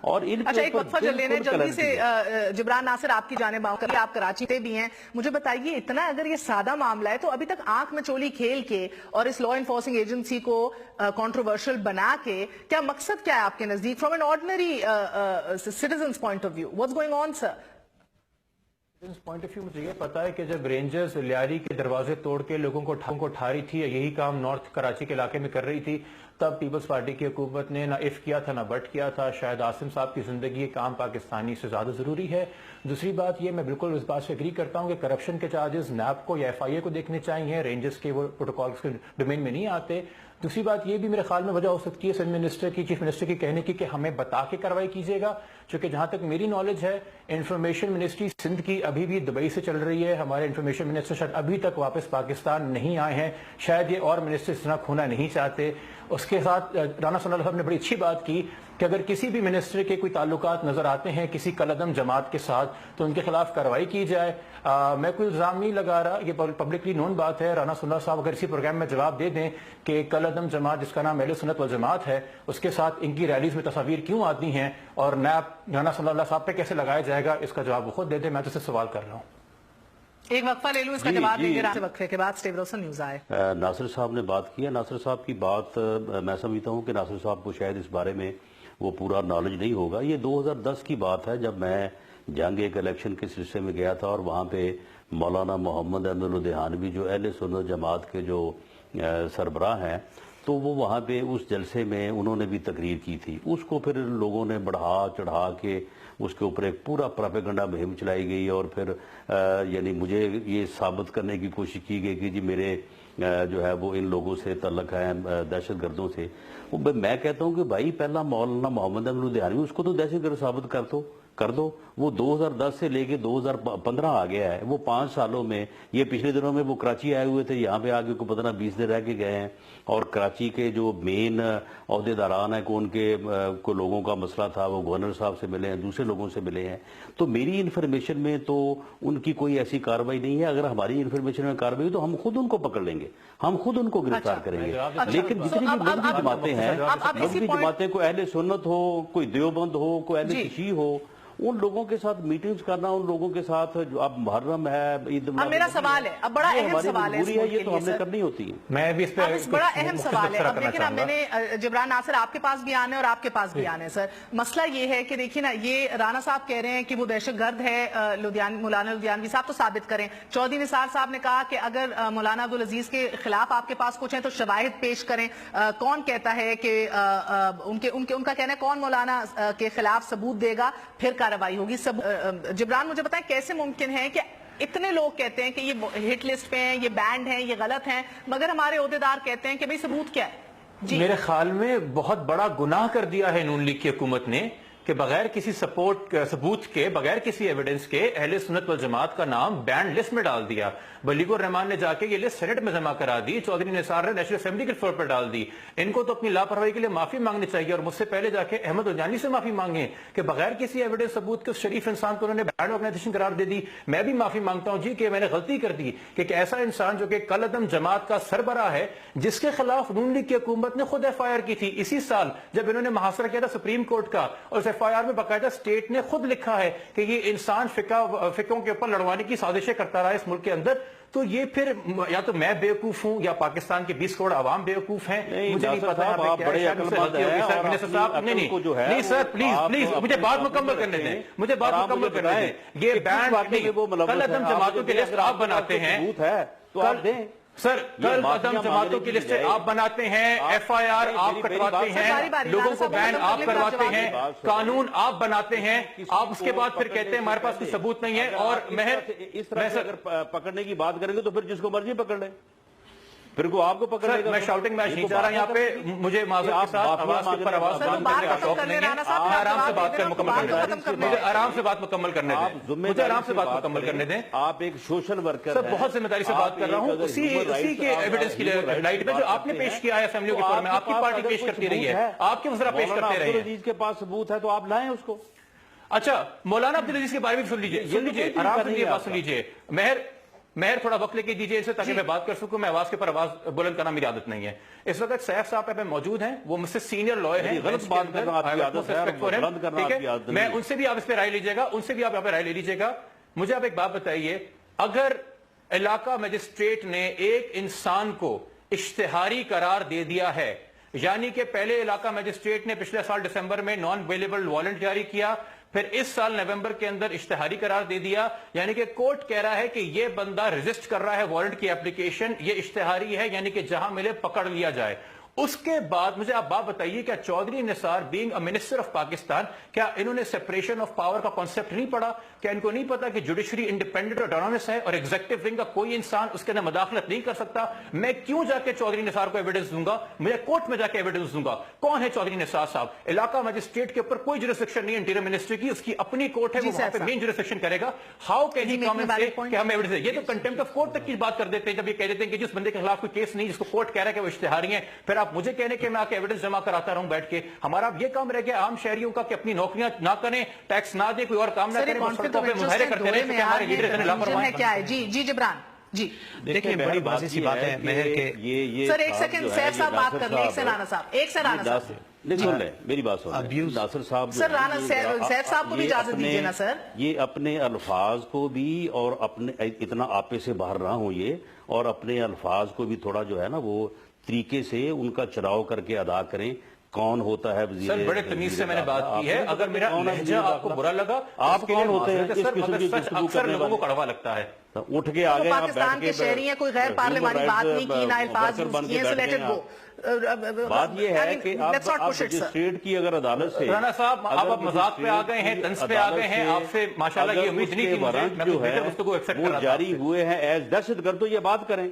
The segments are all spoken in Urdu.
اور ان اچھا ایک وقفہ چل لینے جلدی سے جبران ناصر آپ کی جانب آؤں کہ آپ کراچی سے بھی ہیں، مجھے بتائیے اتنا اگر یہ سادہ معاملہ ہے تو ابھی تک آنکھ میں چولی کھیل کے اور اس لا انفورسنگ ایجنسی کو کنٹروورشل بنا کے کیا مقصد کیا ہے آپ کے نزدیک from an ordinary citizens point of view, what's going on sir? Point of view مجھے یہ پتا ہے کہ جب رینجرز لیاری کے دروازے توڑ کے لوگوں کو اٹھا رہی تھی، یہی کام نارتھ کراچی کے علاقے میں کر رہی تھی، تب پیپلز پارٹی کی حکومت نے نہ اف کیا تھا نہ بٹ کیا تھا. شاید عاصم صاحب کی زندگی یہ کام پاکستانی سے زیادہ ضروری ہے. دوسری بات یہ میں بالکل اس بات سے اگری کرتا ہوں کہ کرپشن کے چارجز نیب کو یا ایف آئی اے کو دیکھنے چاہیے، رینجرز کے وہ پروٹوکالز کے ڈومین میں نہیں آتے. دوسری بات یہ بھی میرے خیال میں وجہ ہو سکتی ہے چیف منسٹر کی کہنے کی کہ ہمیں بتا کے کارروائی کیجیے گا، چونکہ جہاں تک میری نالج ہے انفارمیشن منسٹری سندھ کی ابھی بھی دبئی سے چل رہی ہے. ہمارے انفارمیشن منسٹر شاید ابھی تک واپس پاکستان نہیں آئے ہیں، شاید یہ اور منسٹر اس طرح کھونا نہیں چاہتے. اس کے ساتھ رانا ثناء اللہ صاحب نے بڑی اچھی بات کی کہ اگر کسی بھی منسٹر کے کوئی تعلقات نظر آتے ہیں کسی کالعدم جماعت کے ساتھ تو ان کے خلاف کارروائی کی جائے. میں کوئی الزام نہیں لگا رہا، یہ پبلکلی نون بات ہے. رانا ثناء اللہ صاحب اگر اسی پروگرام میں جواب دے دیں کہ کالعدم جماعت جس کا نام اہل سنت والجماعت ہے اس کے ساتھ ان کی ریلیز میں تصاویر کیوں آتی ہیں اور نیب رانا ثناء اللہ صاحب پہ کیسے لگایا جائے گا، اس کا جواب وہ خود دے دیں. میں تو سے سوال کر رہا ہوں. ایک وقفہ لے لوں، اس کا جواب دیں گے وقفے کے بعد. سٹیو روسن نیوز آئے. ناصر صاحب نے بات کی ہے. ناصر صاحب کی بات میں سمجھتا ہوں کہ ناصر صاحب کو شاید اس بارے میں وہ پورا نالج نہیں ہوگا. یہ 2010 کی بات ہے جب میں جنگ ایک الیکشن کے سلسلے میں گیا تھا اور وہاں پہ مولانا محمد احمد الدہانوی جو اہل سنت جماعت کے جو سربراہ ہیں تو وہ وہاں پہ اس جلسے میں انہوں نے بھی تقریر کی تھی. اس کو پھر لوگوں نے بڑھا چڑھا کے اس کے اوپر ایک پورا پروپیگنڈا مہم چلائی گئی اور پھر یعنی مجھے یہ ثابت کرنے کی کوشش کی گئی کہ جی میرے جو ہے وہ ان لوگوں سے تعلق ہے دہشت گردوں سے. میں کہتا ہوں کہ بھائی پہلا مولانا محمد احمد الدہانوی اس کو تو دہشت گرد ثابت کر دو. وہ 2010 سے لے کے 2015 آ گیا ہے. وہ 5 سالوں میں یہ پچھلے دنوں میں وہ کراچی آئے ہوئے تھے، یہاں پہ آگے کو پتہ نہ 20 دن رہ کے گئے ہیں اور کراچی کے جو مین عہدے داران ہیں کہ ان کے کو لوگوں کا مسئلہ تھا وہ گورنر صاحب سے ملے ہیں، دوسرے لوگوں سے ملے ہیں. تو میری انفارمیشن میں تو ان کی کوئی ایسی کارروائی نہیں ہے. اگر ہماری انفارمیشن میں کارروائی تو ہم خود ان کو پکڑ لیں گے، ہم خود ان کو گرفتار کریں گے. لیکن جتنی بھی مذہبی جماعتیں ہیں، مذہبی جماعتیں کوئی اہل سنت ہو، کوئی دیوبند ہو، کوئی اہل شیعہ ہو، ان لوگوں کے ساتھ میٹنگز کرنا، ان لوگوں کے ساتھ جو اب محرم ہے، عید اب میرا سوال ہے، اب بڑا اہم سوال ہے، یہ تو ہم نے کرنی ہوتی ہے. میں بھی اس پہ بڑا اہم سوال ہے. اب دیکھیں نا، میں نے جبران ناصر آپ کے پاس بھی آنے اور آپ کے پاس بھی آنے. سر مسئلہ یہ ہے کہ دیکھیں نا، یہ رانا صاحب کہہ رہے ہیں کہ وہ دہشت گرد ہے. مولانا لدھیانوی صاحب تو ثابت کریں. چودھری نثار صاحب نے کہا کہ اگر مولانا عبدالعزیز کے خلاف آپ کے پاس کچھ ہیں تو شواہد پیش کریں. کون کہتا ہے کہ ان کا کہنا ہے کون مولانا کے خلاف ثبوت دے گا پھر کارروائی ہوگی. جبران مجھے بتائیں کیسے ممکن ہے کہ اتنے لوگ کہتے ہیں کہ یہ ہٹ لسٹ پہ ہیں، یہ بینڈ ہیں، یہ غلط ہیں، مگر ہمارے عہدیدار کہتے ہیں کہ بھئی ثبوت کیا ہے؟ میرے خیال میں بہت بڑا گناہ کر دیا ہے نون لیگ کی حکومت نے کہ بغیر کسی ثبوت کے، بغیر کسی ایویڈنس کے اہل سنت والجماعت کا نام بینڈ لسٹ میں ڈال دیا. بلیغ الرحمان نے جا کے یہ لسٹ سینٹ میں جمع کرا دی، چودھری نثار نے نیشنل اسمبلی کے فلور پر ڈال دی. ان کو تو اپنی لاپرواہی کے لیے معافی مانگنی چاہیے اور مجھ سے پہلے جا کے احمد الجانی سے معافی مانگیں کہ بغیر کسی ایویڈنس ثبوت کے اس شریف انسان کو انہوں نے بینڈ آرگنائزیشن قرار دے دی. میں بھی معافی مانگتا ہوں جی کہ میں نے غلطی کر دی کہ ایک ایسا انسان جو کہ کالعدم جماعت کا سربراہ ہے، جس کے خلاف نون لیگ کی حکومت نے خود ایف آئی آر کی تھی اسی سال جب انہوں نے محاصرہ کیا تھا سپریم کورٹ کا، اور اس ایف آئی آر میں باقاعدہ اسٹیٹ نے خود لکھا ہے کہ یہ انسان فقہوں کے اوپر لڑوانے کی سازشیں کرتا رہا ہے اس ملک کے اندر. تو یہ پھر یا تو میں بیوقوف ہوں یا پاکستان کے 20 کروڑ عوام بیوقوف ہیں. مجھے نہیں پتا نہیں سر، پلیز مجھے بات مکمل کرنے دیں، مجھے بات مکمل کرنے دیں. یہ بینڈ کالعدم جماعتوں کی لسٹ آپ بناتے ہیں سر، کالعدم جماعتوں کی لسٹ آپ بناتے ہیں، ایف آئی آر آپ کٹواتے ہیں، لوگوں کو بین آپ کرواتے ہیں، قانون آپ بناتے ہیں، آپ اس کے بعد پھر کہتے ہیں ہمارے پاس کوئی ثبوت نہیں ہے. اور اس طرح سے اگر پکڑنے کی بات کریں گے تو پھر جس کو مرضی پکڑ لیں، پھر کو آپ کو پکڑے گا. میں شاؤٹنگ میچ نہیں چاہ رہا یہاں پہ، مجھے معذرت کے ساتھ آواز کے اوپر آواز بند کرنے کا شوق نہیں ہے. آرام سے بات مکمل کرنے دیں، مجھے آرام سے بات مکمل کرنے دیں، مجھے آرام سے بات مکمل کرنے دیں. آپ ایک سوشل ورکر سر بہت ذمہ داری سے بات کر رہا ہوں اسی کے ایویڈنس کی لائٹ میں جو آپ نے پیش کیا ہے اسمبلی کے فور میں، آپ کی پارٹی پیش کرتی رہی ہے، آپ کے وزراء پیش کرتے رہے ہیں. عبدالعزیز کے پاس ثبوت ہے تو آپ لائیں اس کو. اچھا مولانا عبدالعزیز کے بارے میں سن لیجئے، آرام سے یہ بات سن لیجئے. مہر تھوڑا وقت لے کے دیجیے اسے تاکہ میں بات کر سکوں. میں آواز کے پر آواز بلند کرنا میری عادت نہیں ہے. اس وقت سیف صاحب پہ موجود ہیں, وہ مجھ سے سینئر لائر ہیں. غلط بات کرنا آپ کی عادت ہے, بلند کرنا آپ کی عادت نہیں. میں ان سے بھی آپ اس پہ رائے لیجیے گا, ان سے بھی آپ یہاں پہ رائے لے لیجیے گا. مجھے آپ ایک بات بتائیے, اگر علاقہ مجسٹریٹ نے ایک انسان کو اشتہاری قرار دے دیا ہے, یعنی کہ پہلے علاقہ مجسٹریٹ نے پچھلے سال دسمبر میں نان اویلیبل وارنٹ جاری کیا, پھر اس سال نومبر کے اندر اشتہاری قرار دے دیا, یعنی کہ کورٹ کہہ رہا ہے کہ یہ بندہ ریزسٹ کر رہا ہے وارنٹ کی اپلیکیشن, یہ اشتہاری ہے, یعنی کہ جہاں ملے پکڑ لیا جائے. اس کے بعد مجھے آپ بات بتائیے, کیا Chaudhry Nisar being a minister of Pakistan, کیا انہوں نے سیپریشن آف پاور کا کانسیپٹ نہیں پڑھا؟ کیا ان کو نہیں پتا کہ جوڈیشری انڈیپینڈنٹ اور اٹونومس ہے اور ایگزیکٹو ونگ کا کوئی انسان اس کے اندر مداخلت نہیں کر سکتا؟ میں کیوں جا کے چودھری نثار کو ایویڈنس دوں گا؟ مجھے کورٹ میں جا کے ایویڈنس دوں گا. کون ہے چودھری نثار صاحب؟ علاقہ مجسٹریٹ کے اوپر کوئی جورسڈکشن نہیں انٹیریئر منسٹری کی, اس کی اپنی کورٹ ہے, وہ وہاں پہ مین جورسڈکشن کرے گا. How can he come and say کہ ہم ایویڈنس دیں؟ یہ تو کنٹیمپٹ آف کورٹ تک کی بات کر دیتے ہیں, جب یہ کہہ دیتے ہیں کہ جس بندے کے خلاف کوئی کیس نہیں, جس کو کورٹ کہہ رہا ہے کہ وہ اشتہاری ہیں, پھر آپ مجھے کہنے کہ میں آ کے ایویڈنس جمع کراتا رہوں بیٹھ کے. ہمارا اب یہ کام رہ گیا عام شہریوں کا کہ اپنی نوکریاں نہ کریں, ٹیکس نہ دیں, کوئی اور کام نہ کریں, سڑکوں پہ مظاہرے کرتے رہیں کہ ہمارے لیڈر ہیں لاپرواہ. کیا ہے جی جبران جی دیکھیں بڑی واضح سی بات ہے مہر کے. سر ایک سیکنڈ سیف صاحب بات کر لیں, ایک سے رانا صاحب, ایک سے رانا صاحب سن لیں میری بات سن لیں. ناصر صاحب, سر رانا سیف صاحب کو بھی اجازت دیجیے نا سر. یہ اپنے الفاظ کو بھی اور اپنے اتنا آپے سے باہر نہ ہوں یہ, اور اپنے الفاظ کو بھی تھوڑا جو ہے نا وہ طریقے سے ان کا چراؤ کر کے ادا کریں. کون ہوتا ہے وزیر؟ سر بڑے تمیز سے میں نے بات کی ہے, اگر میرا لہجہ آپ کو برا لگا, آپ کون ہوتے ہیں اس قسم کی گفتگو اکثر کرنے لوگوں کو والے؟ کڑوا لگتا ہے. اٹھ کے آگے پاکستان کے شہری ہیں, کوئی غیر پارلیمانی بات نہیں کی, نہ الفاظ یوز کیے, سو لیٹ اٹ گو. بات یہ ہے کہ آپ مجسٹریٹ کی اگر عدالت سے, رانا صاحب آپ مذاق پہ آ گئے ہیں, طنز پہ آ گئے ہیں, آپ سے ماشاءاللہ یہ امید نہیں تھی مجھے, میں جو ہے وہ جاری ہوئے ہیں ایز دہشت گرد, تو یہ بات کریں.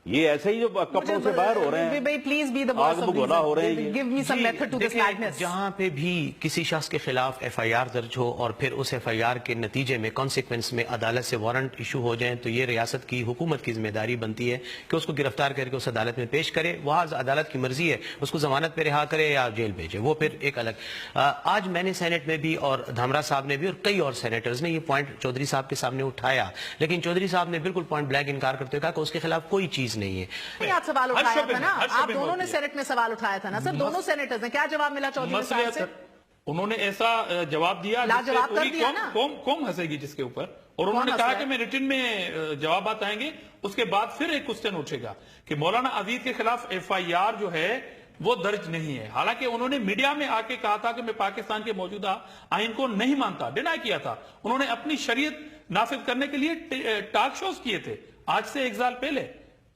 یہ ایسے ہی جو کپڑوں سے باہر ہو رہے ہیں, آگ بگولا ہو رہے ہیں. جہاں پہ بھی کسی شخص کے خلاف ایف آئی آر درج ہو اور پھر اس ایف آئی آر کے نتیجے میں کانسیکوینس میں عدالت سے وارنٹ ایشو ہو جائیں, تو یہ ریاست کی حکومت کی ذمہ داری بنتی ہے کہ اس کو گرفتار کر کے اس عدالت میں پیش کرے. وہاں عدالت کی مرضی ہے اس کو ضمانت پہ رہا کرے یا جیل بھیجے, وہ پھر ایک الگ. آج میں نے سینٹ میں بھی اور دھامرا صاحب نے بھی اور کئی اور سینیٹرز نے یہ پوائنٹ چودھری صاحب کے سامنے اٹھایا, لیکن چودھری صاحب نے بالکل پوائنٹ بلینک انکار کرتے ہوئے کہا کہ اس کے خلاف کوئی چیز نہیں ہے. آپ سوال اٹھایا تھا نا, آپ دونوں نے سینٹ میں سوال اٹھایا تھا نا سر, دونوں سینیٹرز نے, کیا جواب ملا چودھری صاحب سے؟ انہوں نے ایسا جواب دیا قوم ہنسے گی جس کے اوپر, اور انہوں نے کہا کہ میں ریٹن میں جوابات آئیں گے. اس کے بعد پھر ایک کوسچن اٹھے گا کہ مولانا عزیز کے خلاف ایف آئی آر جو ہے وہ درج نہیں ہے, حالانکہ انہوں نے میڈیا میں آ کے کہا تھا کہ میں پاکستان کے موجودہ آئین کو نہیں مانتا, ڈینائی کیا تھا. انہوں نے اپنی شریعت نافذ کرنے کے لیے ٹاک شوز کیے تھے آج سے 1 سال پہلے,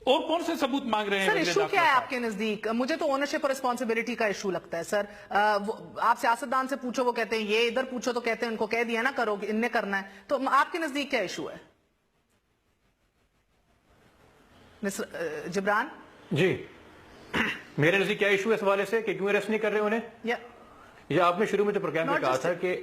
اور کون سے ثبوت مانگ رہے ہیں؟ سر ایشو کیا ہے آپ کے نزدیک؟ مجھے تو اونرشپ اور ریسپانسبلٹی کا ایشو لگتا ہے سر. آپ سیاستدان سے پوچھو وہ کہتے ہیں یہ, ادھر پوچھو تو کہتے ہیں ان کو کہہ دیا نا کرو, ان نے کرنا ہے. تو آپ کے نزدیک کیا ایشو ہے جبران جی؟ میرے نزدیک کیا ایشو ہے اس حوالے سے کہ کیوں اریسٹ نہیں کر رہے انہیں؟ یہ آپ نے شروع میں جو پروگرام میں کہا تھا کہ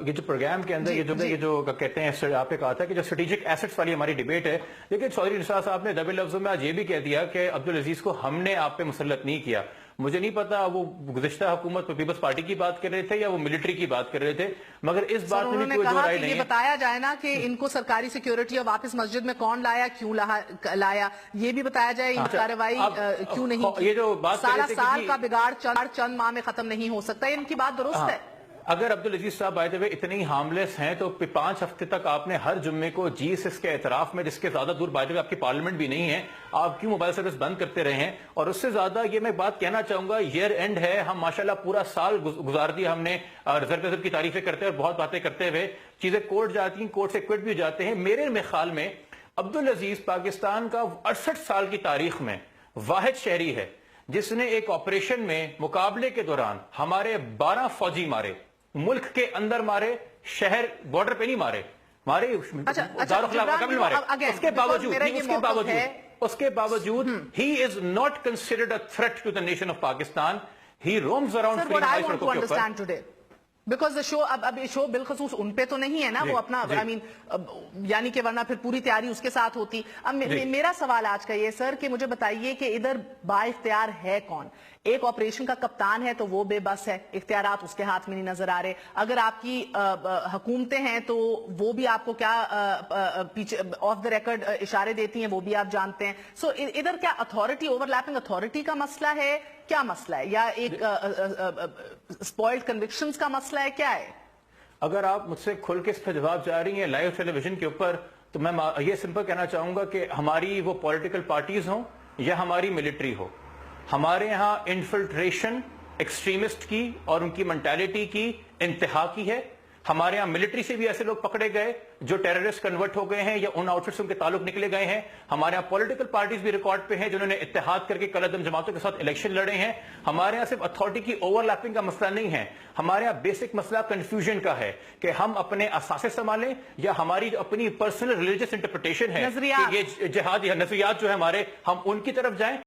یہ جو پروگرام کے اندر یہ جو کہتے ہیں, آپ نے کہا تھا کہ جو اسٹریٹجک ایسٹس والی ہماری ڈیبیٹ ہے, لیکن چودھری نثار صاحب نے دبے لفظوں میں آج یہ بھی کہہ دیا کہ عبدالعزیز کو ہم نے آپ پہ مسلط نہیں کیا. مجھے نہیں پتا وہ گزشتہ حکومت پیپلز پارٹی کی بات کر رہے تھے یا وہ ملٹری کی بات کر رہے تھے, مگر اس بات میں بھی کوئی دو رائے نہیں ہے. یہ بتایا جائے نا کہ ان کو سرکاری سیکیورٹی اور واپس مسجد میں کون لایا, کیوں لایا, یہ بھی بتایا جائے. ان کارروائی کیوں نہیں, یہ جو بات سارا سال کا بگاڑ چند ماہ میں ختم نہیں ہو سکتا, ان کی بات درست ہے. اگر عبدالعزیز صاحب بائی دی وے اتنے ہی ہارملیس ہیں تو 5 ہفتے تک آپ نے ہر جمعے کو جی6 کے اعتراف میں, جس کے زیادہ دور بائی دی وے آپ کی پارلیمنٹ بھی نہیں ہے, آپ کیوں موبائل سروس بند کرتے رہے ہیں؟ اور اس سے زیادہ یہ میں بات کہنا چاہوں گا, ایئر اینڈ ہے, ہم ماشاءاللہ پورا سال گزار دیا ہم نے ریزرو کی تعریفیں کرتے اور بہت باتیں کرتے ہوئے, چیزیں کورٹ جاتی ہیں, کورٹ سے کوئٹ بھی جاتے ہیں. میرے خیال میں عبدالعزیز پاکستان کا 68 سال کی تاریخ میں واحد شہری ہے جس نے ایک آپریشن میں مقابلے کے دوران ہمارے 12 فوجی مارے, ملک کے اندر مارے, شہر بارڈر پہ نہیں مارے, دارالخلافہ مارے. اس کے باوجود he is not considered a threat to the nation of Pakistan. He roams around free high سڑکوں کے اوپر. بیکاز شو اب شو بالخصوص ان پہ تو نہیں ہے نا, وہ اپنا یعنی کہ ورنہ پھر پوری تیاری اس کے ساتھ ہوتی. اب میرا سوال آج کا یہ سر کہ مجھے بتائیے کہ ادھر با اختیار ہے کون؟ ایک آپریشن کا کپتان ہے تو وہ بے بس ہے, اختیارات اس کے ہاتھ میں نہیں نظر آ رہے. اگر آپ کی حکومتیں ہیں تو وہ بھی آپ کو کیا پیچھے آف دا ریکارڈ اشارے دیتی ہیں وہ بھی آپ جانتے ہیں. سو ادھر کیا اتھارٹی, اوور لیپنگ اتھارٹی کا مسئلہ ہے, کیا مسئلہ ہے, یا ایک اسپوائلڈ کنوکشنز کا مسئلہ ہے, کیا ہے؟ اگر آپ مجھ سے کھل کے اس پہ جواب چاہ رہی ہیں لائیو ٹیلی ویژن کے اوپر, تو میں یہ سمپل کہنا چاہوں گا کہ ہماری وہ پولیٹیکل پارٹیز ہوں یا ہماری ملٹری ہو, ہمارے یہاں انفلٹریشن ایکسٹریمسٹ کی اور ان کی مینٹالٹی کی انتہا کی ہے. ہمارے یہاں ملٹری سے بھی ایسے لوگ پکڑے گئے جو ٹیررسٹ کنورٹ ہو گئے ہیں یا ان آؤٹ فٹس کے تعلق نکلے گئے ہیں. ہمارے یہاں پولیٹیکل پارٹیز بھی ریکارڈ پہ ہیں جنہوں نے اتحاد کر کے کالعدم جماعتوں کے ساتھ الیکشن لڑے ہیں. ہمارے یہاں صرف اتھارٹی کی اوور لیپنگ کا مسئلہ نہیں ہے, ہمارے یہاں بیسک مسئلہ کنفیوژن کا ہے کہ ہم اپنے اثاثے سنبھالیں یا ہماری اپنی پرسنل ریلیجس انٹرپریٹیشن ہے کہ یہ جہاد یا نظریات جو ہے ہمارے, ہم ان کی طرف جائیں.